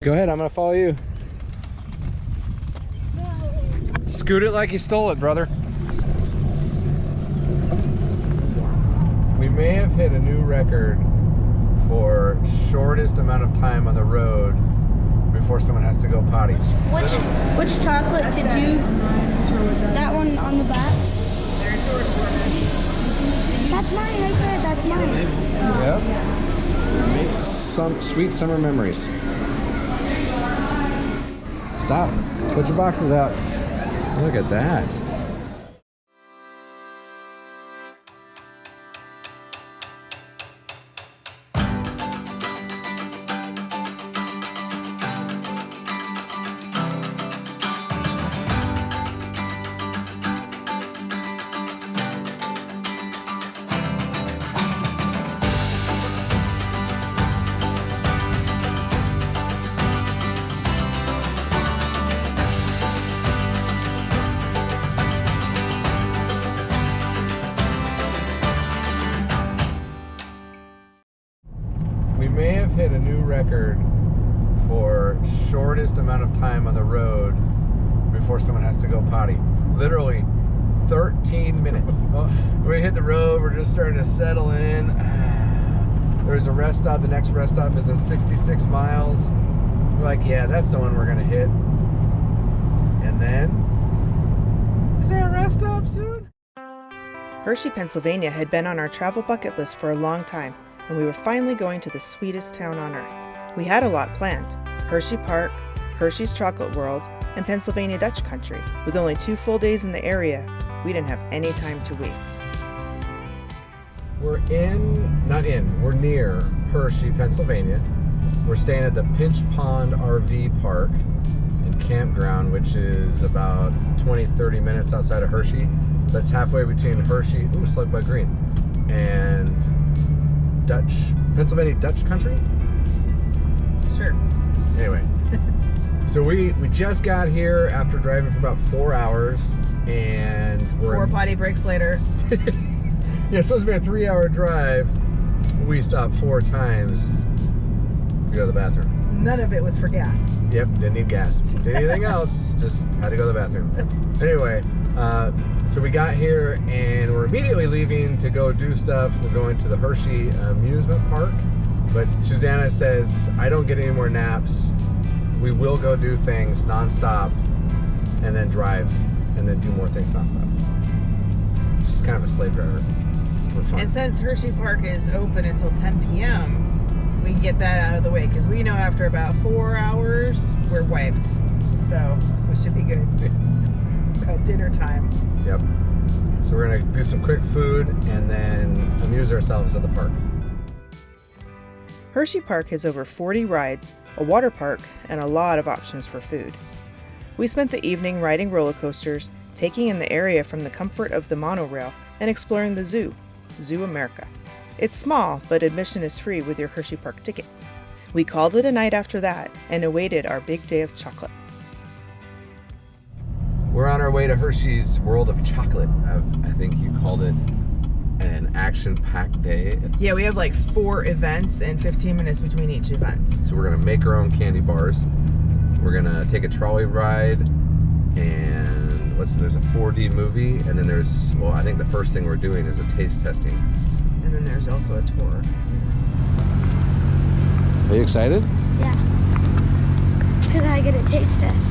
Go ahead, I'm gonna follow you. No. Scoot it like you stole it, brother. We may have hit a new record for shortest amount of time on the road before someone has to go potty. Which chocolate did you? That one on the back? That's mine right there, that's mine. Yep. Makes some sweet summer memories. Stop. Put your boxes out. Look at that. May have hit a new record for shortest amount of time on the road before someone has to go potty. Literally 13 minutes. We hit the road, we're just starting to settle in. There's a rest stop, the next rest stop is in 66 miles. We're like, yeah, that's the one we're gonna hit. And then, is there a rest stop soon? Hershey, Pennsylvania had been on our travel bucket list for a long time, and we were finally going to the sweetest town on earth. We had a lot planned: Hershey Park, Hershey's Chocolate World, and Pennsylvania Dutch Country. With only 2 full days in the area, we didn't have any time to waste. We're near Hershey, Pennsylvania. We're staying at the Pinch Pond RV Park and Campground, which is about 20-30 minutes outside of Hershey. That's halfway between Hershey, Slug Bug Green, and Pennsylvania Dutch Country? Sure. Anyway, so we just got here after driving for about 4 hours, and we're 4 potty breaks later. Yeah, it's supposed to be a 3-hour drive. We stopped 4 times to go to the bathroom. None of it was for gas. Yep, didn't need gas. Didn't need anything else, just had to go to the bathroom. Anyway, so we got here and we're immediately leaving to go do stuff. We're going to the Hershey amusement park, but Susanna says, I don't get any more naps. We will go do things nonstop and then drive and then do more things nonstop. She's kind of a slave driver. We're fun. And since Hershey Park is open until 10 p.m., we can get that out of the way, because we know after about 4 hours, we're wiped. So we should be good. At dinner time. Yep. So we're gonna do some quick food and then amuse ourselves at the park. Hershey Park has over 40 rides, a water park, and a lot of options for food. We spent the evening riding roller coasters, taking in the area from the comfort of the monorail, and exploring the zoo, Zoo America. It's small, but admission is free with your Hershey Park ticket. We called it a night after that and awaited our big day of chocolate. We're on our way to Hershey's World of Chocolate. I think you called it an action-packed day. Yeah, we have like 4 events and 15 minutes between each event. So we're gonna make our own candy bars. We're gonna take a trolley ride, and there's a 4D movie, and then I think the first thing we're doing is a taste testing. And then there's also a tour. Are you excited? Yeah. Because I get a taste test.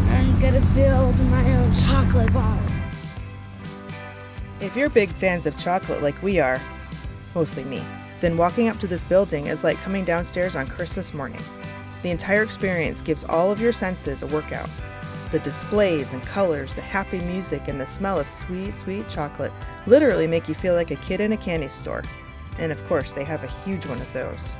I'm gonna build my own chocolate bar. If you're big fans of chocolate like we are, mostly me, then walking up to this building is like coming downstairs on Christmas morning. The entire experience gives all of your senses a workout. The displays and colors, the happy music, and the smell of sweet, sweet chocolate literally make you feel like a kid in a candy store. And of course, they have a huge one of those.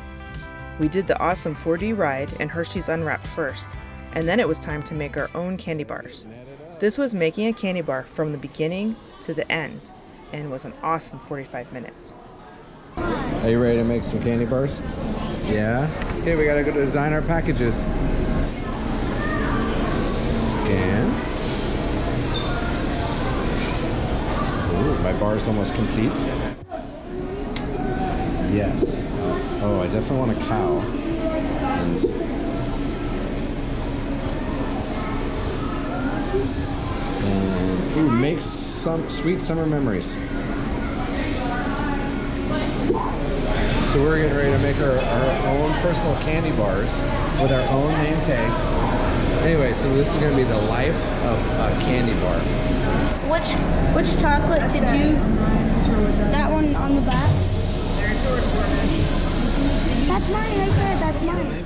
We did the awesome 4D ride and Hershey's Unwrapped first, and then it was time to make our own candy bars. This was making a candy bar from the beginning to the end, and was an awesome 45 minutes. Are you ready to make some candy bars? Yeah? Okay, we gotta go to design our packages. Scan. Ooh, my bar is almost complete. Yes. Oh, I definitely want a cow. And Ooh, make some sweet summer memories. So we're getting ready to make our own personal candy bars with our own name tags. Anyway, so this is going to be the life of a candy bar. Which chocolate did you? That one on the back. That's mine right there. That's mine.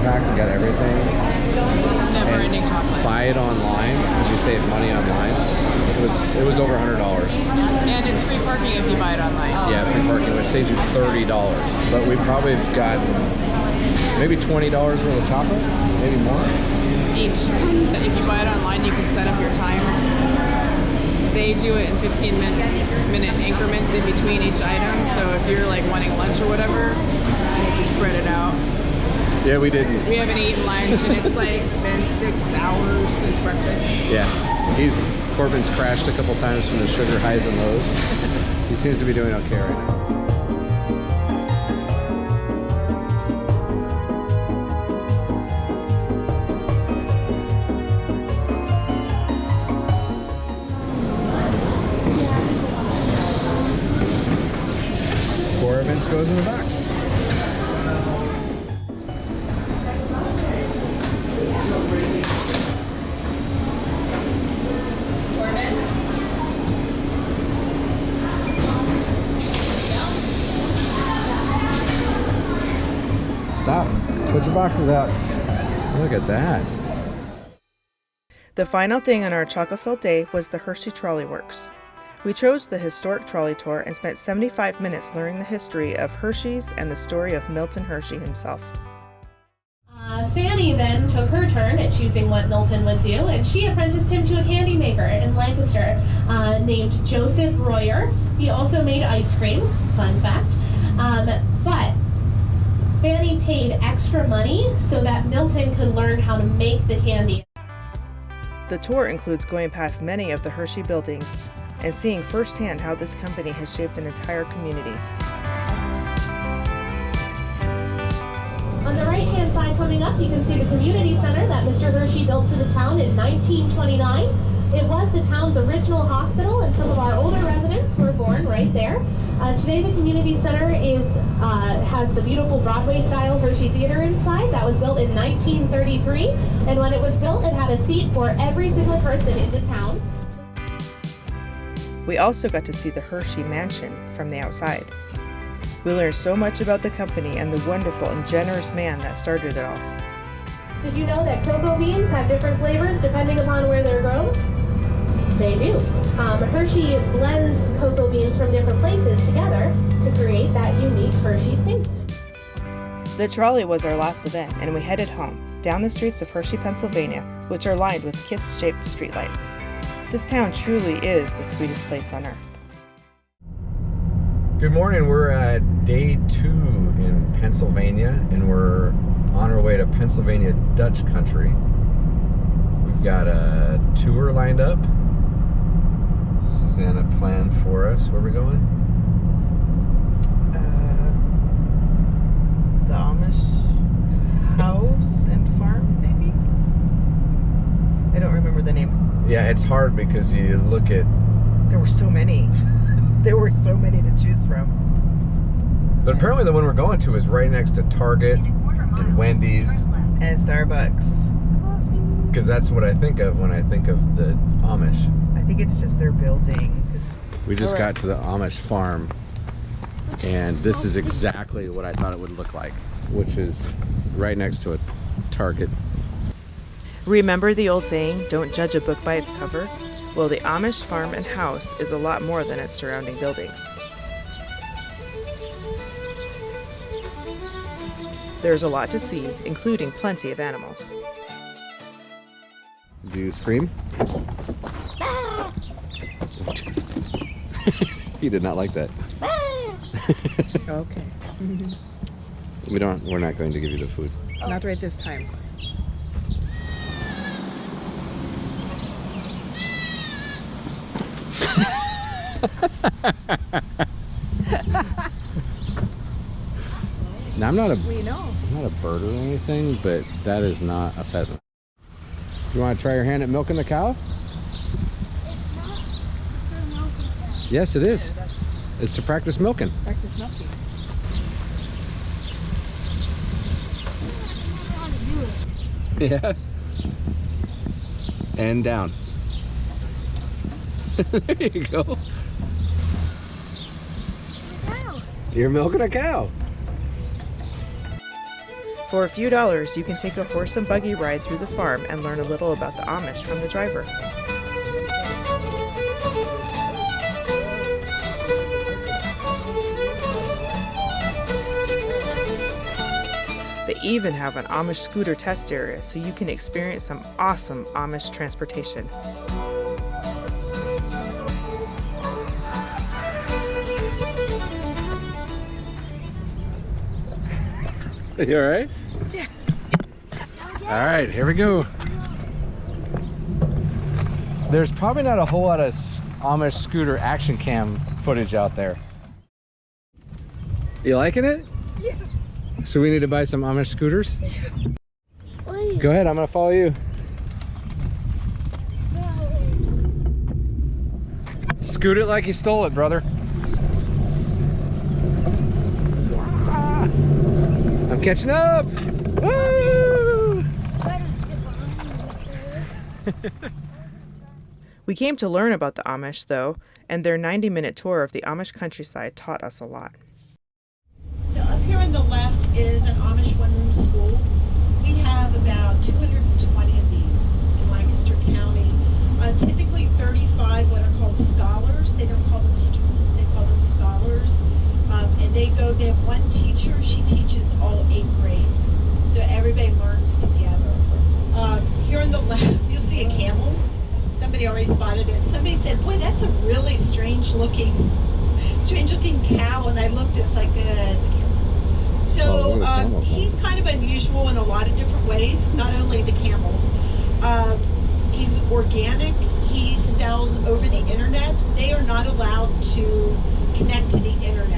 Pack and got everything. Never ending chocolate. Buy it online because you save money online. It was over $100. And it's free parking if you buy it online. Yeah, free parking, which saves you $30. But we probably have got maybe $20 worth of chocolate, maybe more. Each. If you buy it online, you can set up your times. They do it in 15-minute increments in between each item. So if you're like wanting lunch or whatever, you can spread it out. Yeah, we didn't. We haven't eaten lunch, and it's like been 6 hours since breakfast. Yeah, Corbin's crashed a couple times from the sugar highs and lows. He seems to be doing okay right now. Corbin's goes in the box. Stop. Put your boxes out. Look at that. The final thing on our chocolate-filled day was the Hershey Trolley Works. We chose the historic trolley tour and spent 75 minutes learning the history of Hershey's and the story of Milton Hershey himself. Fanny then took her turn at choosing what Milton would do, and she apprenticed him to a candy maker in Lancaster named Joseph Royer. He also made ice cream, fun fact. But Fanny paid extra money so that Milton could learn how to make the candy. The tour includes going past many of the Hershey buildings and seeing firsthand how this company has shaped an entire community. On the right-hand side coming up, you can see the community center that Mr. Hershey built for the town in 1929. It was the town's original hospital, and some of our older residents were born right there. Today the community center has the beautiful Broadway-style Hershey Theater inside. That was built in 1933, and when it was built, it had a seat for every single person in the town. We also got to see the Hershey Mansion from the outside. We learned so much about the company and the wonderful and generous man that started it all. Did you know that cocoa beans have different flavors depending upon where they're grown? They do. Hershey blends cocoa beans from different places together to create that unique Hershey's taste. The trolley was our last event, and we headed home, down the streets of Hershey, Pennsylvania, which are lined with kiss-shaped streetlights. This town truly is the sweetest place on earth. Good morning. We're at day 2 in Pennsylvania, and we're on our way to Pennsylvania Dutch country. We've got a tour lined up. Susanna planned for us. Where are we going? The Amish House and Farm, maybe? I don't remember the name. Yeah, it's hard because you look at... There were so many. There were so many to choose from. But apparently the one we're going to is right next to Target and Wendy's. And Starbucks. Because that's what I think of when I think of the Amish. I think it's just their building. We just got to the Amish farm, and this is exactly what I thought it would look like, which is right next to a Target. Remember the old saying, don't judge a book by its cover? Well, the Amish Farm and House is a lot more than its surrounding buildings. There's a lot to see, including plenty of animals. Do you scream? He did not like that. Okay. We're not going to give you the food. Not right this time. Now, I'm not a know. bird or anything, but that is not a pheasant. You want to try your hand at milking the cow? It's not for milking cows. Yes, it is. It's to practice milking. Practice milking. I don't know how to do it. Yeah. And down. There you go. Wow. You're milking a cow. For a few dollars, you can take a horse and buggy ride through the farm and learn a little about the Amish from the driver. They even have an Amish scooter test area so you can experience some awesome Amish transportation. You all right? Yeah. All right, here we go. There's probably not a whole lot of Amish scooter action cam footage out there. You liking it? Yeah. So we need to buy some Amish scooters? Wait. Go ahead, I'm gonna follow you. Scoot it like you stole it, brother. I'm catching up! Woo! We came to learn about the Amish, though, and their 90-minute tour of the Amish countryside taught us a lot. So up here on the left is an Amish one-room school. We have about 220 of these in Lancaster County. Typically 35 what are called scholars. They don't call them students, they call them scholars. And they have one teacher, she teaches all 8 grades. So everybody learns together. Here on the left, you'll see a camel. Somebody already spotted it. Somebody said, boy, that's a really strange looking cow. And I looked, it's like, it's a camel. So he's kind of unusual in a lot of different ways, not only the camels. He's organic. He sells over the internet. They are not allowed to connect to the internet.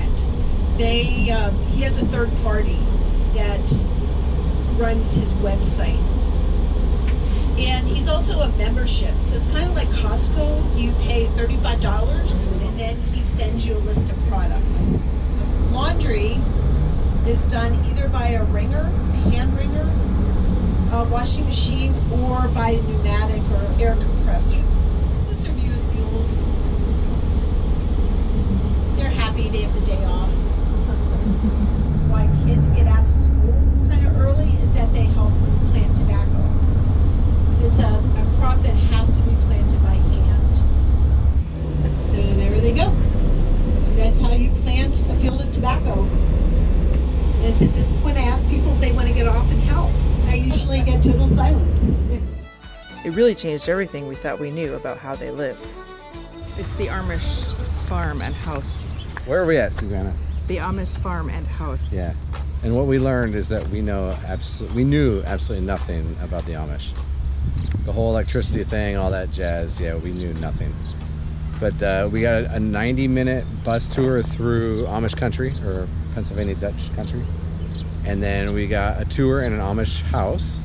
He has a third party that runs his website. And he's also a membership. So it's kind of like Costco. You pay $35 and then he sends you a list of products. Laundry is done either by a wringer, a hand wringer, a washing machine, or by a pneumatic or air compressor. What's their view of mules? They're happy they have the day off. Why kids get out of school kind of early is that they help plant tobacco. Because it's a crop that has to be planted by hand. So there they go. That's how you plant a field of tobacco. And at this point I ask people if they want to get off and help. I usually get total silence. It really changed everything we thought we knew about how they lived. It's the Amish Farm and House. Where are we at, Susanna? The Amish Farm and House. Yeah. And what we learned is that we knew absolutely nothing about the Amish. The whole electricity thing, all that jazz, yeah, we knew nothing. But we got a 90-minute bus tour through Amish country, or Pennsylvania Dutch country. And then we got a tour in an Amish house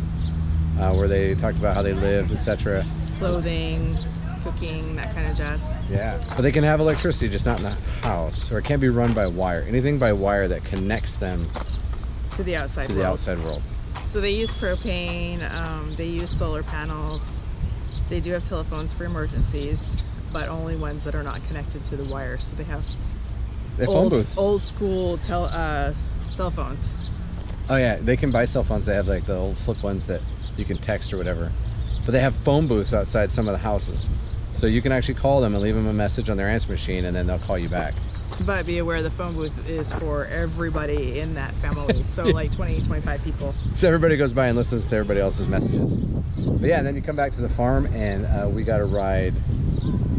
where they talked about how they lived, etc. Clothing, cooking, that kind of jazz. Yeah, but they can have electricity, just not in the house, or it can't be run by wire. Anything by wire that connects them To the outside to world. the outside world. So they use propane, they use solar panels, they do have telephones for emergencies, but only ones that are not connected to the wire. So they have They phone booths. old school cell phones. Oh yeah, they can buy cell phones. They have like the old flip ones that you can text or whatever. but they have phone booths outside some of the houses. So you can actually call them and leave them a message on their answer machine, and then they'll call you back. But be aware the phone booth is for everybody in that family. So like 20, 25 people. So everybody goes by and listens to everybody else's messages. But yeah, and then you come back to the farm, and we got to ride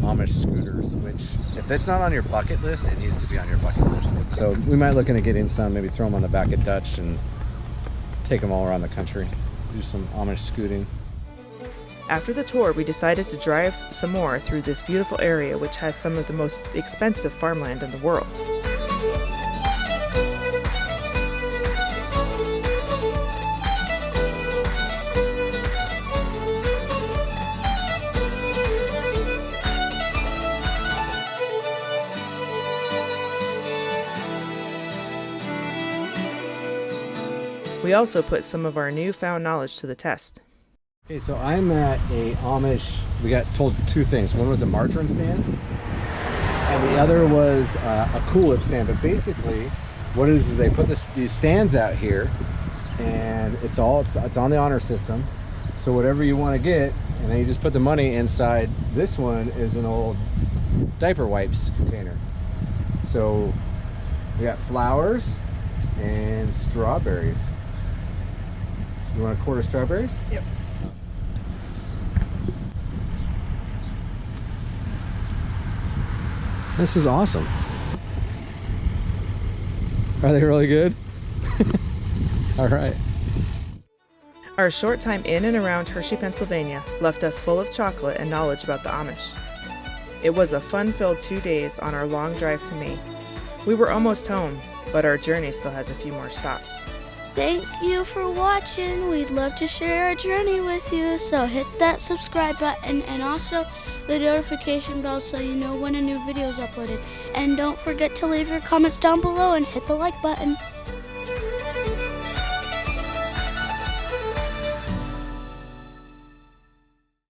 Amish scooters, which if it's not on your bucket list, it needs to be on your bucket list. So we might look into getting some, maybe throw them on the back of Dutch and take them all around the country, do some Amish scooting. After the tour, we decided to drive some more through this beautiful area, which has some of the most expensive farmland in the world. We also put some of our newfound knowledge to the test. Okay, so I'm at a Amish, we got told two things. One was a margarine stand, and the other was a Cool Whip stand. But basically, what it is they put these stands out here, and it's on the honor system. So whatever you want to get, and then you just put the money inside. This one is an old diaper wipes container. So we got flowers and strawberries. You want a quart of strawberries? Yep. This is awesome. Are they really good? All right. Our short time in and around Hershey, Pennsylvania left us full of chocolate and knowledge about the Amish. It was a fun-filled 2 days on our long drive to Maine. We were almost home, but our journey still has a few more stops. Thank you for watching. We'd love to share our journey with you, so hit that subscribe button and also the notification bell so you know when a new video is uploaded. And don't forget to leave your comments down below and hit the like button.